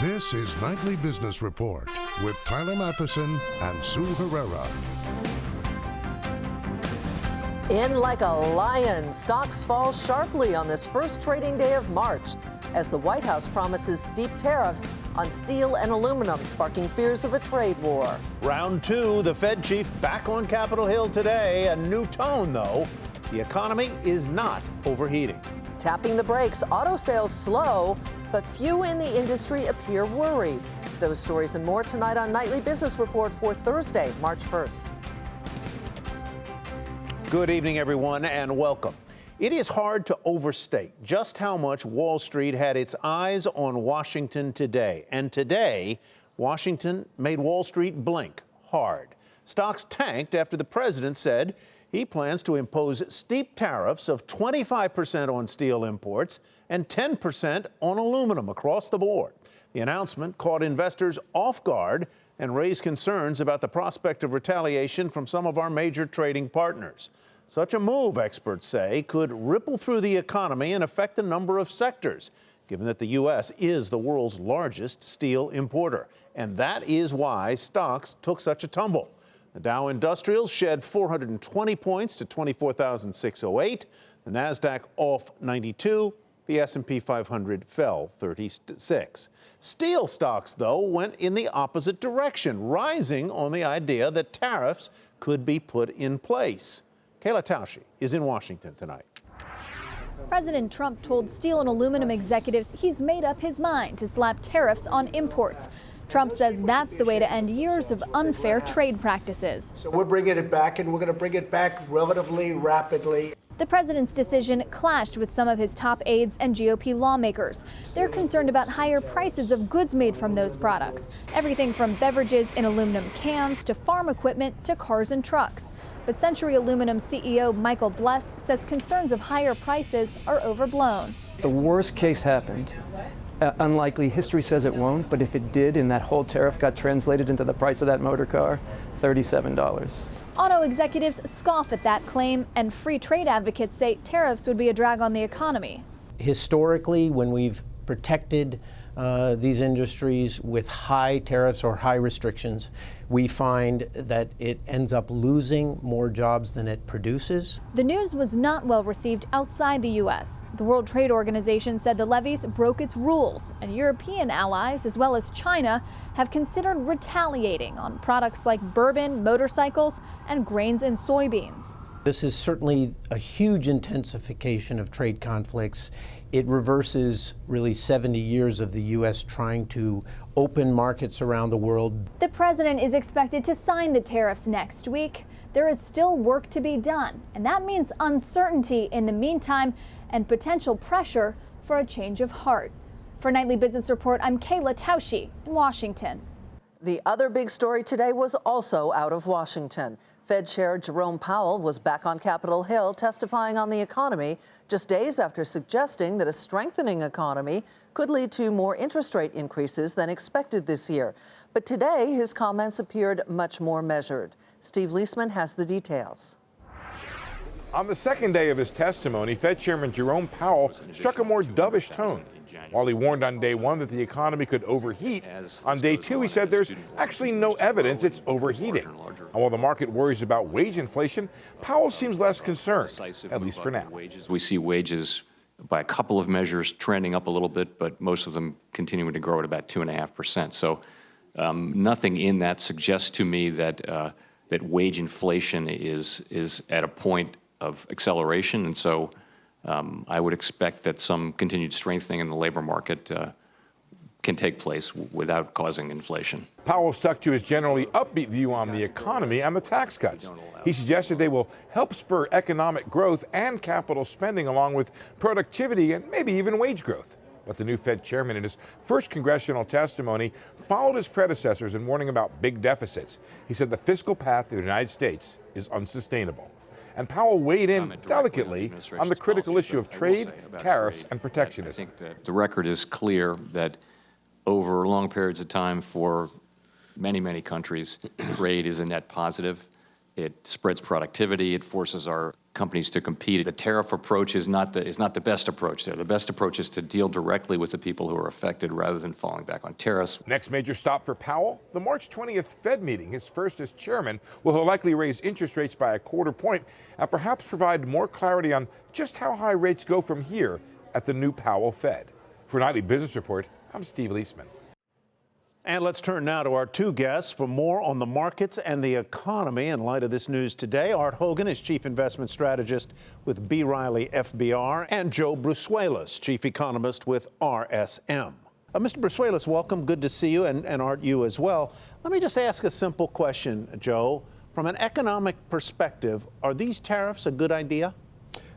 This is Nightly Business Report with Tyler Matheson and Sue Herrera. In like a lion, stocks fall sharply on this first trading day of March as the White House promises steep tariffs on steel and aluminum, sparking fears of a trade war. Round two, the Fed chief back on Capitol Hill today. A new tone, though. The economy is not overheating. Tapping the brakes, auto sales slow, but few in the industry appear worried. Those stories and more tonight on Nightly Business Report for Thursday, March 1st. Good evening, everyone, and welcome. It is hard to overstate just how much Wall Street had its eyes on Washington today. And today, Washington made Wall Street blink hard. Stocks tanked after the president said he plans to impose steep tariffs of 25% on steel imports and 10% on aluminum across the board. The announcement caught investors off guard and raised concerns about the prospect of retaliation from some of our major trading partners. Such a move, experts say, could ripple through the economy and affect a number of sectors, given that the U.S. is the world's largest steel importer. And that is why stocks took such a tumble. The Dow Industrials shed 420 points to 24,608. The Nasdaq off 92. The S&P 500 fell 36. Steel stocks, though, went in the opposite direction, rising on the idea that tariffs could be put in place. Kayla Tausche is in Washington tonight. President Trump told steel and aluminum executives he's made up his mind to slap tariffs on imports. Trump says that's the way to end years of unfair trade practices. So we're bringing it back, and we're going to bring it back relatively rapidly. The president's decision clashed with some of his top aides and GOP lawmakers. They're concerned about higher prices of goods made from those products, everything from beverages in aluminum cans to farm equipment to cars and trucks. But Century Aluminum CEO Michael Bless says concerns of higher prices are overblown. The worst case happened. Unlikely, history says it won't, but if it did and that whole tariff got translated into the price of that motor car, $37. Auto executives scoff at that claim, and free trade advocates say tariffs would be a drag on the economy. Historically, when we've protected these industries with high tariffs or high restrictions, we find that it ends up losing more jobs than it produces. The news was not well received outside the U.S. The World Trade Organization said the levies broke its rules, and European allies, as well as China, have considered retaliating on products like bourbon, motorcycles, and grains and soybeans. This is certainly a huge intensification of trade conflicts. It reverses really 70 years of the U.S. trying to open markets around the world. The president is expected to sign the tariffs next week. There is still work to be done, and that means uncertainty in the meantime and potential pressure for a change of heart. For Nightly Business Report, I'm Kayla Tausche in Washington. The other big story today was also out of Washington. Fed Chair Jerome Powell was back on Capitol Hill testifying on the economy just days after suggesting that a strengthening economy could lead to more interest rate increases than expected this year. But today, his comments appeared much more measured. Steve Leisman has the details. On the second day of his testimony, Fed Chairman Jerome Powell struck a more dovish tone. While he warned on day one that the economy could overheat, on day two he said there's actually no evidence it's overheating. And while the market worries about wage inflation, Powell seems less concerned, at least for now. We see wages by a couple of measures trending up a little bit, but most of them continuing to grow at about 2.5%. So nothing in that suggests to me that wage inflation is at a point of acceleration, and so I would expect that some continued strengthening in the labor market can take place without causing inflation. Powell stuck to his generally upbeat view on the economy and the tax cuts. He suggested they will help spur economic growth and capital spending, along with productivity and maybe even wage growth. But the new Fed chairman, in his first congressional testimony, followed his predecessors in warning about big deficits. He said the fiscal path of the United States is unsustainable. And Powell weighed in delicately on the critical issue of trade, tariffs, and protectionism. I think that the record is clear that over long periods of time for many, many countries, trade is a net positive. It spreads productivity. It forces our companies to compete. The tariff approach is not the best approach there. The best approach is to deal directly with the people who are affected rather than falling back on tariffs. Next major stop for Powell, the March 20th Fed meeting, his first as chairman, will he'll likely raise interest rates by a quarter point and perhaps provide more clarity on just how high rates go from here at the new Powell Fed. For Nightly Business Report, I'm Steve Leisman. And let's turn now to our two guests for more on the markets and the economy in light of this news today. Art Hogan is Chief Investment Strategist with B. Riley FBR, and Joe Brusuelas, Chief Economist with RSM. Mr. Brusuelas, welcome. Good to see you, and Art, you as well. Let me just ask a simple question, Joe. From an economic perspective, are these tariffs a good idea?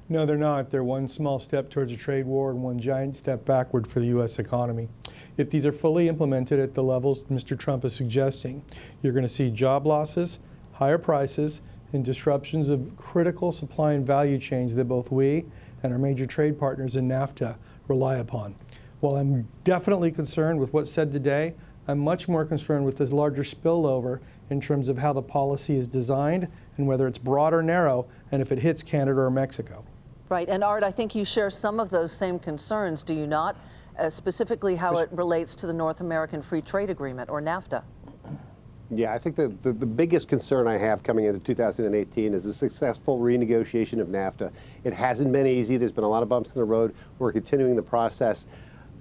No, they're not. They're one small step towards a trade war and one giant step backward for the U.S. economy. If these are fully implemented at the levels Mr. Trump is suggesting, you're going to see job losses, higher prices, and disruptions of critical supply and value chains that both we and our major trade partners in NAFTA rely upon. While I'm definitely concerned with what's said today, I'm much more concerned with this larger spillover in terms of how the policy is designed and whether it's broad or narrow, and if it hits Canada or Mexico. Right, and Art, I think you share some of those same concerns, do you not? Specifically how it relates to the North American Free Trade Agreement, or NAFTA. Yeah, I think the biggest concern I have coming into 2018 is the successful renegotiation of NAFTA. It hasn't been easy. There's been a lot of bumps in the road. We're continuing the process.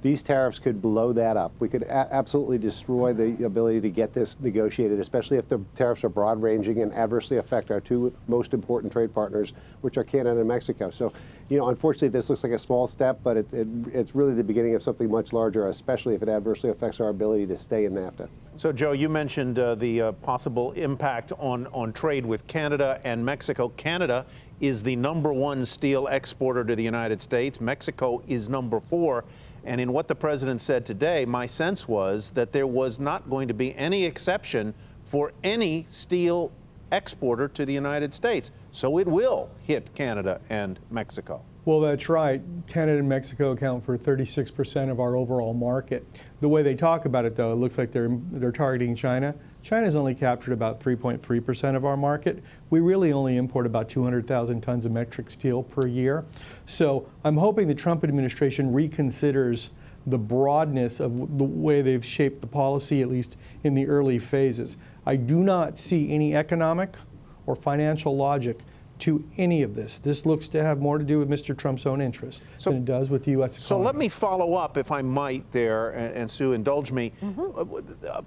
These tariffs could blow that up. We could absolutely destroy the ability to get this negotiated, especially if the tariffs are broad-ranging and adversely affect our two most important trade partners, which are Canada and Mexico. So, you know, unfortunately, this looks like a small step, but it's really the beginning of something much larger, especially if it adversely affects our ability to stay in NAFTA. So, Joe, you mentioned the possible impact on trade with Canada and Mexico. Canada is the #1 steel exporter to the United States. Mexico is #4. And in what the president said today, my sense was that there was not going to be any exception for any steel exporter to the United States. So it will hit Canada and Mexico. Well, that's right. Canada and Mexico account for 36% of our overall market. The way they talk about it, though, it looks like they're targeting China. China's only captured about 3.3% of our market. We really only import about 200,000 tons of metric steel per year. So I'm hoping the Trump administration reconsiders the broadness of the way they've shaped the policy, at least in the early phases. I do not see any economic or financial logic to any of this. This looks to have more to do with Mr. Trump's own interest than it does with the U.S. economy. So let me follow up, if I might there, and Sue, indulge me.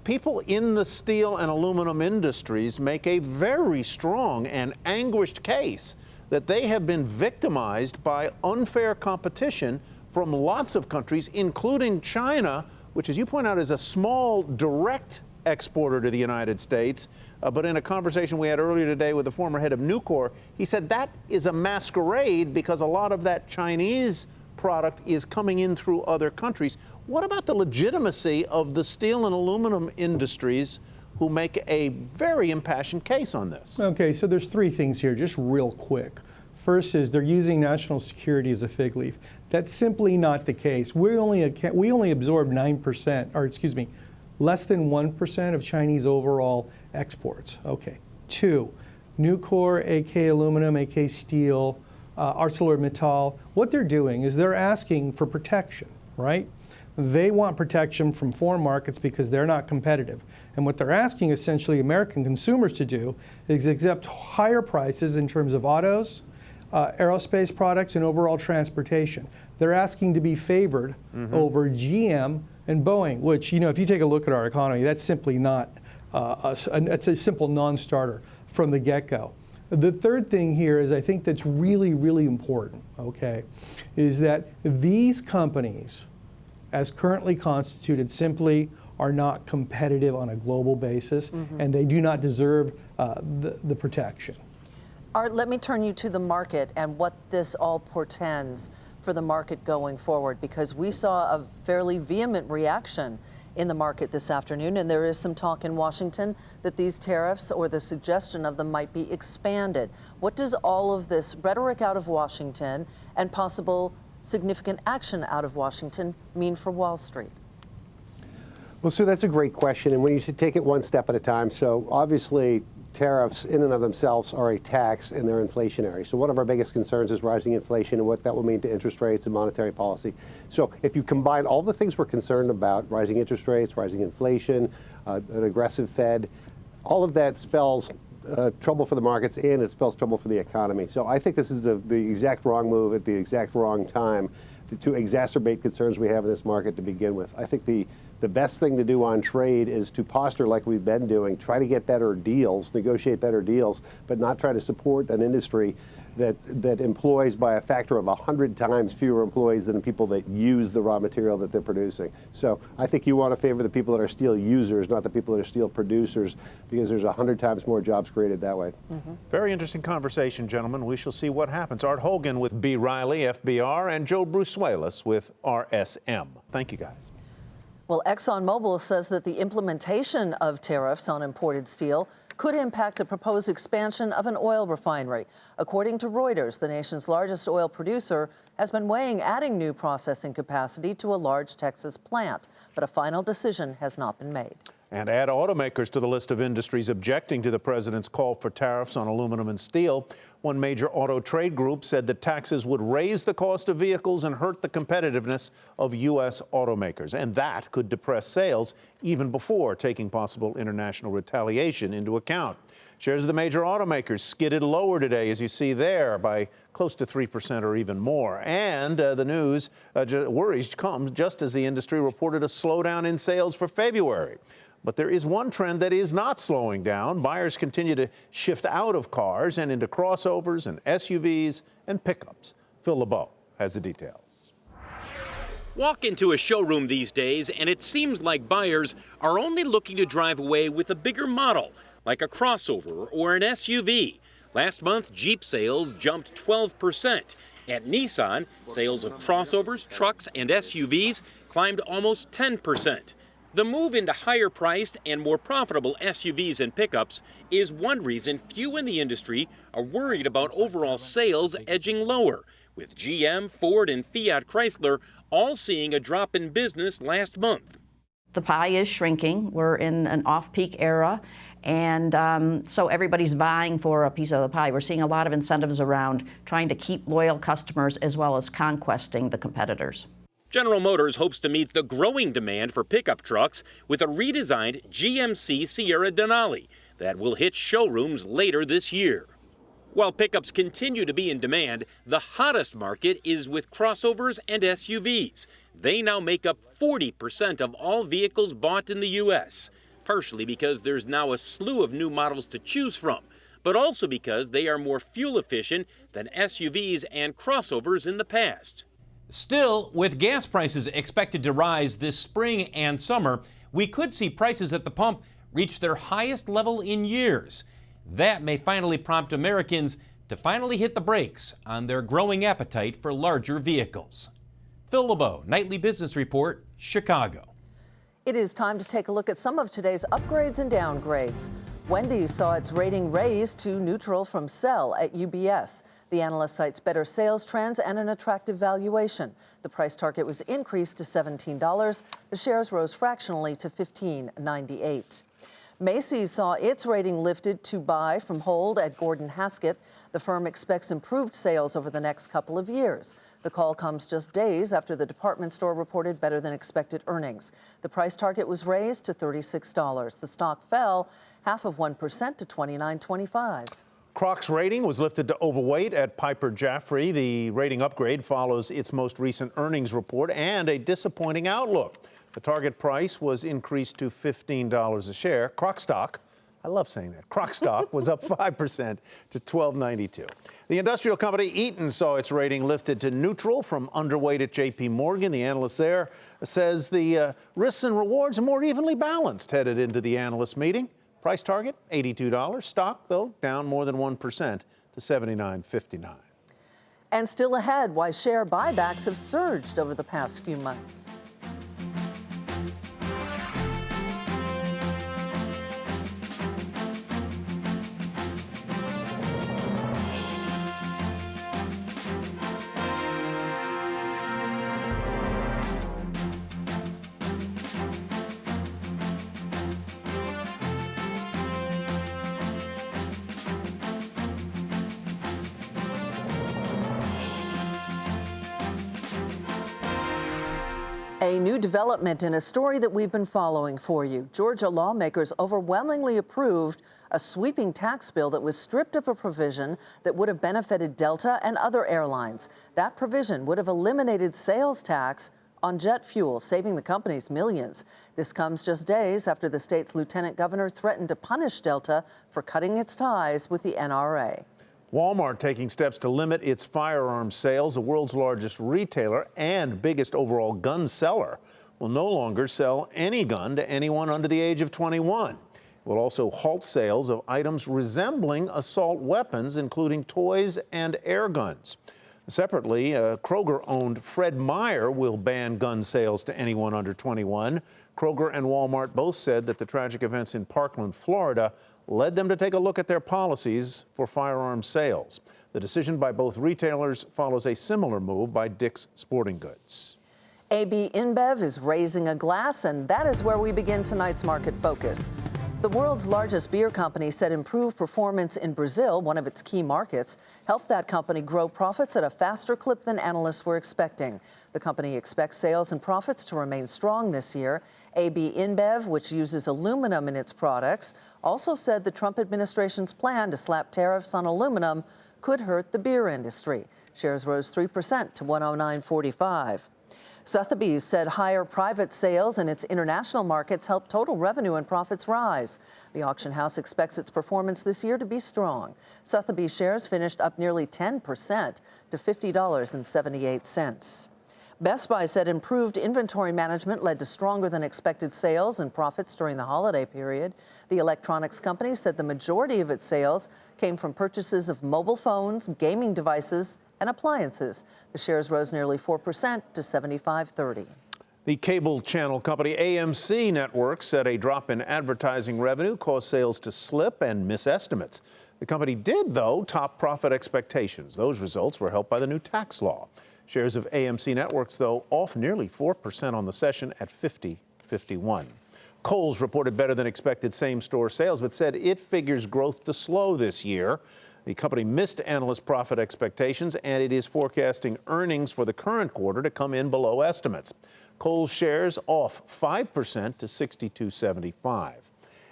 People in the steel and aluminum industries make a very strong and anguished case that they have been victimized by unfair competition from lots of countries, including China, which, as you point out, is a small direct exporter to the United States. But in a conversation we had earlier today with the former head of Nucor, he said that is a masquerade because a lot of that Chinese product is coming in through other countries. What about the legitimacy of the steel and aluminum industries who make a very impassioned case on this? Okay, so there's three things here, just real quick. First is they're using national security as a fig leaf. That's simply not the case. We only absorb 9%, or excuse me, less than 1% of Chinese overall exports. Okay. 2, Nucor, AK Aluminum, AK Steel, ArcelorMittal, what they're doing is they're asking for protection, right? They want protection from foreign markets because they're not competitive. And what they're asking essentially American consumers to do is accept higher prices in terms of autos, aerospace products, and overall transportation. They're asking to be favored over GM and Boeing, which, you know, if you take a look at our economy, that's simply not, it's a simple non-starter from the get-go. The third thing here is I think that's really, really important, okay, is that these companies, as currently constituted, simply are not competitive on a global basis, and they do not deserve the protection. Art, let me turn you to the market and what this all portends for the market going forward, because we saw a fairly vehement reaction in the market this afternoon, and there is some talk in Washington that these tariffs or the suggestion of them might be expanded. What does all of this rhetoric out of Washington and possible significant action out of Washington mean for Wall Street? Well, Sue, that's a great question, and we should take it one step at a time. So obviously, tariffs in and of themselves are a tax and they're inflationary. So one of our biggest concerns is rising inflation and what that will mean to interest rates and monetary policy. So if you combine all the things we're concerned about, rising interest rates, rising inflation, an aggressive Fed, all of that spells trouble for the markets and it spells trouble for the economy. So I think this is the exact wrong move at the exact wrong time to exacerbate concerns we have in this market to begin with. I think the best thing to do on trade is to posture like we've been doing, try to get better deals, negotiate better deals, but not try to support an industry that employs by a factor of 100 times fewer employees than people that use the raw material that they're producing. So I think you want to favor the people that are steel users, not the people that are steel producers, because there's 100 times more jobs created that way. Very interesting conversation, gentlemen. We shall see what happens. Art Hogan with B. Riley, FBR, and Joe Brusuelas with RSM. Thank you, guys. Well, ExxonMobil says that the implementation of tariffs on imported steel could impact the proposed expansion of an oil refinery. According to Reuters, the nation's largest oil producer has been weighing adding new processing capacity to a large Texas plant, but a final decision has not been made. And add automakers to the list of industries objecting to the president's call for tariffs on aluminum and steel. One major auto trade group said that taxes would raise the cost of vehicles and hurt the competitiveness of U.S. automakers. And that could depress sales even before taking possible international retaliation into account. Shares of the major automakers skidded lower today, as you see there, by close to 3% or even more. And the news worries comes just as the industry reported a slowdown in sales for February. But there is one trend that is not slowing down. Buyers continue to shift out of cars and into crossovers and SUVs and pickups. Phil LeBeau has the details. Walk into a showroom these days and it seems like buyers are only looking to drive away with a bigger model, like a crossover or an SUV. Last month, Jeep sales jumped 12%. At Nissan, sales of crossovers, trucks, and SUVs climbed almost 10%. The move into higher-priced and more profitable SUVs and pickups is one reason few in the industry are worried about overall sales edging lower, with GM, Ford, and Fiat Chrysler all seeing a drop in business last month. The pie is shrinking. We're in an off-peak era, and so everybody's vying for a piece of the pie. We're seeing a lot of incentives around trying to keep loyal customers as well as conquesting the competitors. General Motors hopes to meet the growing demand for pickup trucks with a redesigned GMC Sierra Denali that will hit showrooms later this year. While pickups continue to be in demand, the hottest market is with crossovers and SUVs. They now make up 40% of all vehicles bought in the U.S., partially because there's now a slew of new models to choose from, but also because they are more fuel efficient than SUVs and crossovers in the past. Still, with gas prices expected to rise this spring and summer, we could see prices at the pump reach their highest level in years. That may finally prompt Americans to finally hit the brakes on their growing appetite for larger vehicles. Phil LeBeau, Nightly Business Report, Chicago. It is time to take a look at some of today's upgrades and downgrades. Wendy's saw its rating raised to neutral from sell at UBS. The analyst cites better sales trends and an attractive valuation. The price target was increased to $17. The shares rose fractionally to $15.98. Macy's saw its rating lifted to buy from hold at Gordon Haskett. The firm expects improved sales over the next couple of years. The call comes just days after the department store reported better than expected earnings. The price target was raised to $36. The stock fell 0.5% to $29.25. Croc's rating was lifted to overweight at Piper Jaffray. The rating upgrade follows its most recent earnings report and a disappointing outlook. The target price was increased to $15 a share. Croc stock, I love saying that, Croc stock was up 5% to $12.92. The industrial company Eaton saw its rating lifted to neutral from underweight at J.P. Morgan. The analyst there says the risks and rewards are more evenly balanced headed into the analyst meeting. Price target, $82. Stock, though, down more than 1% to $79.59. And still ahead, why share buybacks have surged over the past few months. A new development in a story that we've been following for you. Georgia lawmakers overwhelmingly approved a sweeping tax bill that was stripped of a provision that would have benefited Delta and other airlines. That provision would have eliminated sales tax on jet fuel, saving the companies millions. This comes just days after the state's lieutenant governor threatened to punish Delta for cutting its ties with the NRA. Walmart taking steps to limit its firearms sales. The world's largest retailer and biggest overall gun seller will no longer sell any gun to anyone under the age of 21. It will also halt sales of items resembling assault weapons, including toys and air guns. Separately, Kroger-owned Fred Meyer will ban gun sales to anyone under 21. Kroger and Walmart both said that the tragic events in Parkland, Florida, led them to take a look at their policies for firearms sales. The decision by both retailers follows a similar move by Dick's Sporting Goods. AB InBev is raising a glass, and that is where we begin tonight's market focus. The world's largest beer company said improved performance in Brazil, one of its key markets, helped that company grow profits at a faster clip than analysts were expecting. The company expects sales and profits to remain strong this year. AB InBev, which uses aluminum in its products, also said the Trump administration's plan to slap tariffs on aluminum could hurt the beer industry. Shares rose 3% to 109.45. Sotheby's said higher private sales in its international markets helped total revenue and profits rise. The auction house expects its performance this year to be strong. Sotheby's shares finished up nearly 10% to $50.78. Best Buy said improved inventory management led to stronger than expected sales and profits during the holiday period. The electronics company said the majority of its sales came from purchases of mobile phones, gaming devices, and appliances. The shares rose nearly 4% to $75.30. The cable channel company AMC Networks said a drop in advertising revenue caused sales to slip and miss estimates. The company did, though, top profit expectations. Those results were helped by the new tax law. Shares of AMC Networks, though, off nearly 4% on the session at 50.51. Kohl's reported better than expected same-store sales, but said it figures growth to slow this year. The company missed analyst profit expectations, and it is forecasting earnings for the current quarter to come in below estimates. Kohl's shares off 5% to $62.75.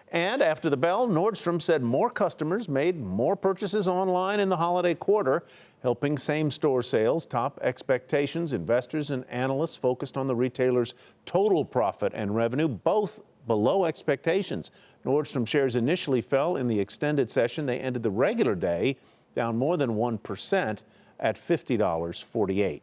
And after the bell, Nordstrom said more customers made more purchases online in the holiday quarter, helping same-store sales top expectations. Investors and analysts focused on the retailer's total profit and revenue, both below expectations. Nordstrom shares initially fell in the extended session. They ended the regular day down more than 1% at $50.48.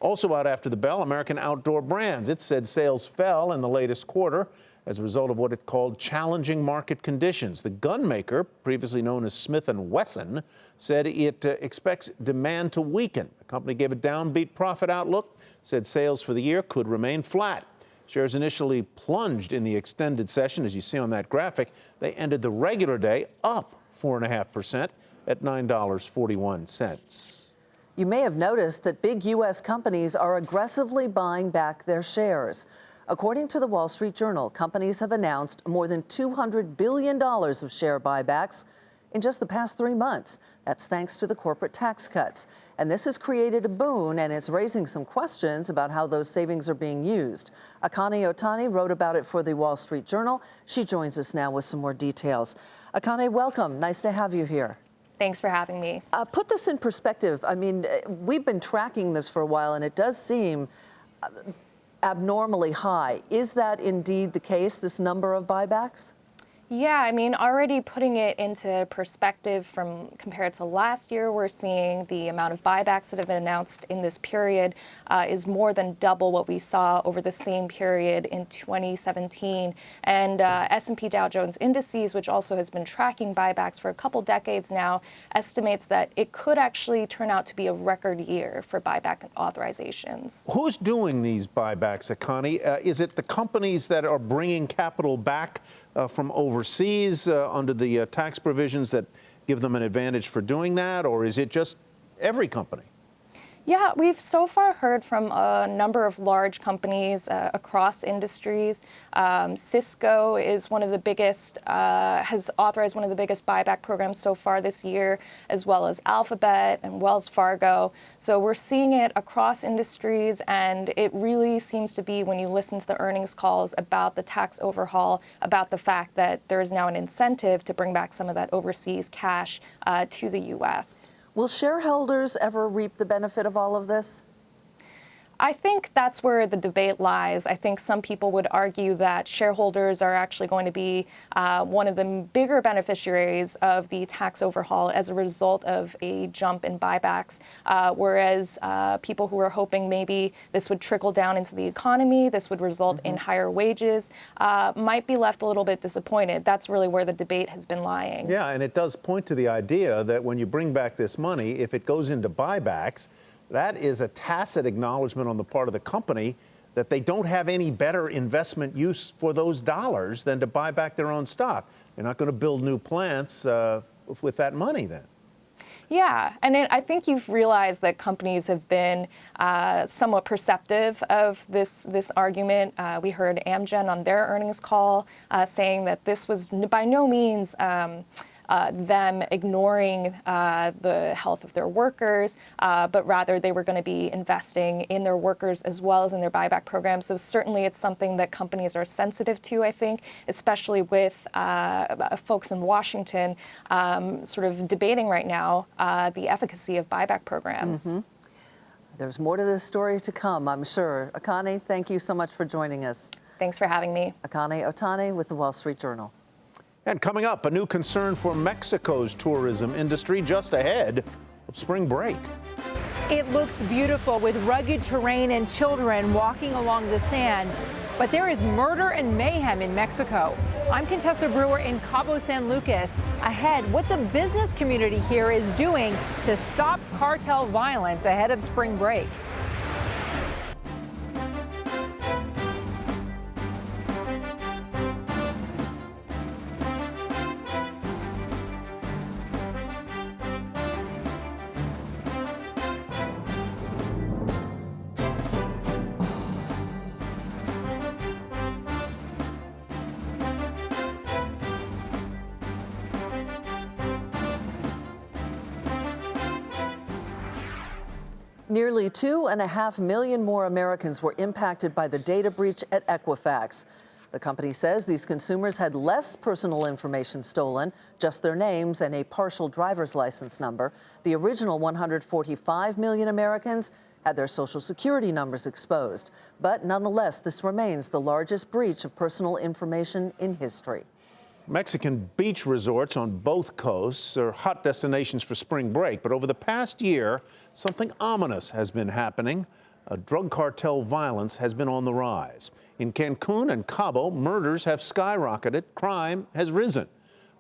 Also out after the bell, American Outdoor Brands. It said sales fell in the latest quarter as a result of what it called challenging market conditions. The gun maker, previously known as Smith & Wesson, said it expects demand to weaken. The company gave a downbeat profit outlook, said sales for the year could remain flat. Shares initially plunged in the extended session, as you see on that graphic. They ended the regular day up 4.5% at $9.41. You may have noticed that big U.S. companies are aggressively buying back their shares. According to the Wall Street Journal, companies have announced more than $200 billion of share buybacks in just the past 3 months. That's thanks to the corporate tax cuts. And this has created a boon, and it's raising some questions about how those savings are being used. Akane Otani wrote about it for the Wall Street Journal. She joins us now with some more details. Akane, welcome. Nice to have you here. Thanks for having me. Put this in perspective. I mean, we've been tracking this for a while, and it does seem abnormally high. Is that indeed the case, this number of buybacks? Yeah, I mean, already putting it into perspective compared to last year, we're seeing the amount of buybacks that have been announced in this period is more than double what we saw over the same period in 2017. And S&P Dow Jones Indices, which also has been tracking buybacks for a couple decades now, estimates that it could actually turn out to be a record year for buyback authorizations. Who's doing these buybacks, Akane? Is it the companies that are bringing capital back from overseas under the tax provisions that give them an advantage for doing that, or is it just every company? Yeah, we've so far heard from a number of large companies across industries. Cisco is one of the biggest, has authorized one of the biggest buyback programs so far this year, as well as Alphabet and Wells Fargo. So we're seeing it across industries, and it really seems to be, when you listen to the earnings calls about the tax overhaul, about the fact that there is now an incentive to bring back some of that overseas cash to the U.S. Will shareholders ever reap the benefit of all of this? I think that's where the debate lies. I think some people would argue that shareholders are actually going to be one of the bigger beneficiaries of the tax overhaul as a result of a jump in buybacks, whereas people who are hoping maybe this would trickle down into the economy, this would result in higher wages, might be left a little bit disappointed. That's really where the debate has been lying. Yeah, and it does point to the idea that when you bring back this money, if it goes into buybacks, that is a tacit acknowledgement on the part of the company that they don't have any better investment use for those dollars than to buy back their own stock. They're not going to build new plants with that money then. Yeah, and I think you've realized that companies have been somewhat perceptive of this argument. We heard Amgen on their earnings call saying that this was by no means them ignoring the health of their workers, but rather they were going to be investing in their workers as well as in their buyback program. So certainly it's something that companies are sensitive to, I think, especially with folks in Washington sort of debating right now the efficacy of buyback programs. There's more to this story to come, I'm sure. Akane, thank you so much for joining us. Thanks for having me. Akane Otani with the Wall Street Journal. And coming up, a new concern for Mexico's tourism industry just ahead of spring break. It looks beautiful with rugged terrain and children walking along the sands, but there is murder and mayhem in Mexico. I'm Contessa Brewer in Cabo San Lucas. Ahead, what the business community here is doing to stop cartel violence ahead of spring break. Nearly 2.5 million more Americans were impacted by the data breach at Equifax. The company says these consumers had less personal information stolen, just their names and a partial driver's license number. The original 145 million Americans had their Social Security numbers exposed. But nonetheless, this remains the largest breach of personal information in history. Mexican beach resorts on both coasts are hot destinations for spring break, but over the past year, something ominous has been happening. Drug cartel violence has been on the rise. In Cancun and Cabo, murders have skyrocketed, crime has risen.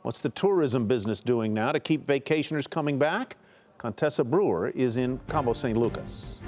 What's the tourism business doing now to keep vacationers coming back? Contessa Brewer is in Cabo San Lucas.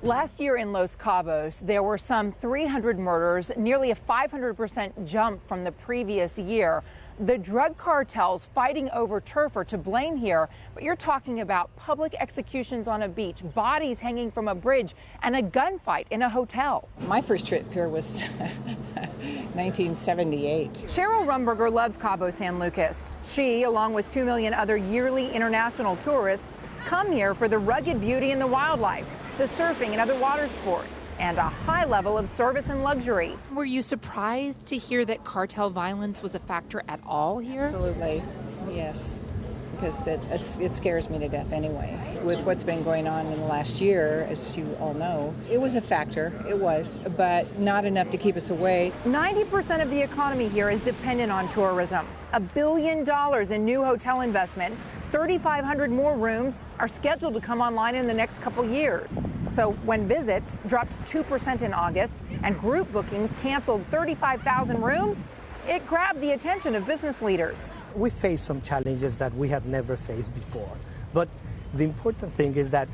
Last year in Los Cabos, there were some 300 murders, nearly a 500% jump from the previous year. The drug cartels fighting over turf are to blame here, but you're talking about public executions on a beach, bodies hanging from a bridge, and a gunfight in a hotel. My first trip here was 1978. Cheryl Rumberger loves Cabo San Lucas. She, along with 2 million other yearly international tourists, come here for the rugged beauty and the wildlife, the surfing and other water sports, and a high level of service and luxury. Were you surprised to hear that cartel violence was a factor at all here? Absolutely, yes, because it scares me to death anyway. With what's been going on in the last year, as you all know, it was a factor, it was, but not enough to keep us away. 90% of the economy here is dependent on tourism. $1 billion in new hotel investment. 3,500 more rooms are scheduled to come online in the next couple years. So when visits dropped 2% in August and group bookings canceled 35,000 rooms, it grabbed the attention of business leaders. We face some challenges that we have never faced before, but The important thing is that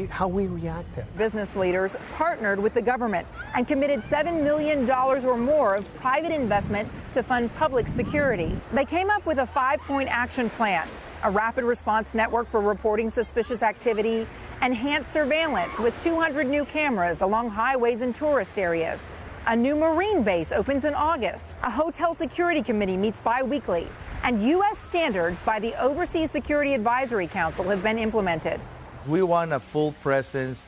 how we reacted. Business leaders partnered with the government and committed $7 million or more of private investment to fund public security. They came up with a 5-point action plan: a rapid response network for reporting suspicious activity, enhanced surveillance with 200 new cameras along highways and tourist areas. A new Marine base opens in August. A hotel security committee meets bi-weekly. And U.S. standards by the Overseas Security Advisory Council have been implemented. We want a full presence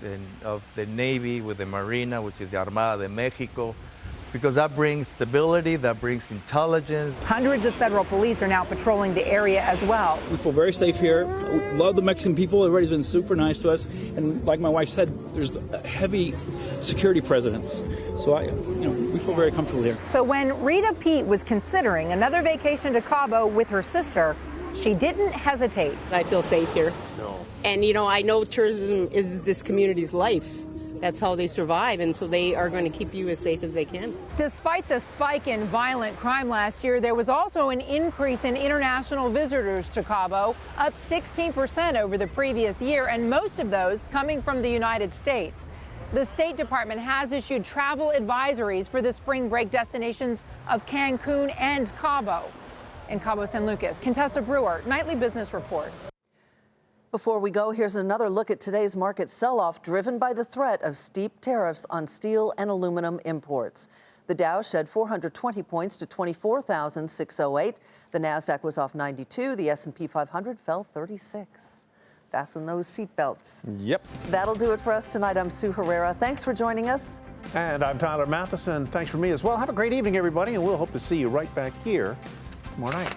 of the Navy with the Marina, which is the Armada de Mexico, because that brings stability, that brings intelligence. Hundreds of federal police are now patrolling the area as well. We feel very safe here. We love the Mexican people. Everybody's been super nice to us. And like my wife said, there's a heavy security presence. So we feel very comfortable here. So when Rita Pete was considering another vacation to Cabo with her sister, she didn't hesitate. I feel safe here. No. And I know tourism is this community's life. That's how they survive, and so they are going to keep you as safe as they can. Despite the spike in violent crime last year, there was also an increase in international visitors to Cabo, up 16% over the previous year, and most of those coming from the United States. The State Department has issued travel advisories for the spring break destinations of Cancun and Cabo. In Cabo San Lucas, Contessa Brewer, Nightly Business Report. Before we go, here's another look at today's market sell-off driven by the threat of steep tariffs on steel and aluminum imports. The Dow shed 420 points to 24,608. The Nasdaq was off 92. The S&P 500 fell 36. Fasten those seatbelts. Yep. That'll do it for us tonight. I'm Sue Herrera. Thanks for joining us. And I'm Tyler Matheson. Thanks for me as well. Have a great evening, everybody, and we'll hope to see you right back here tomorrow night.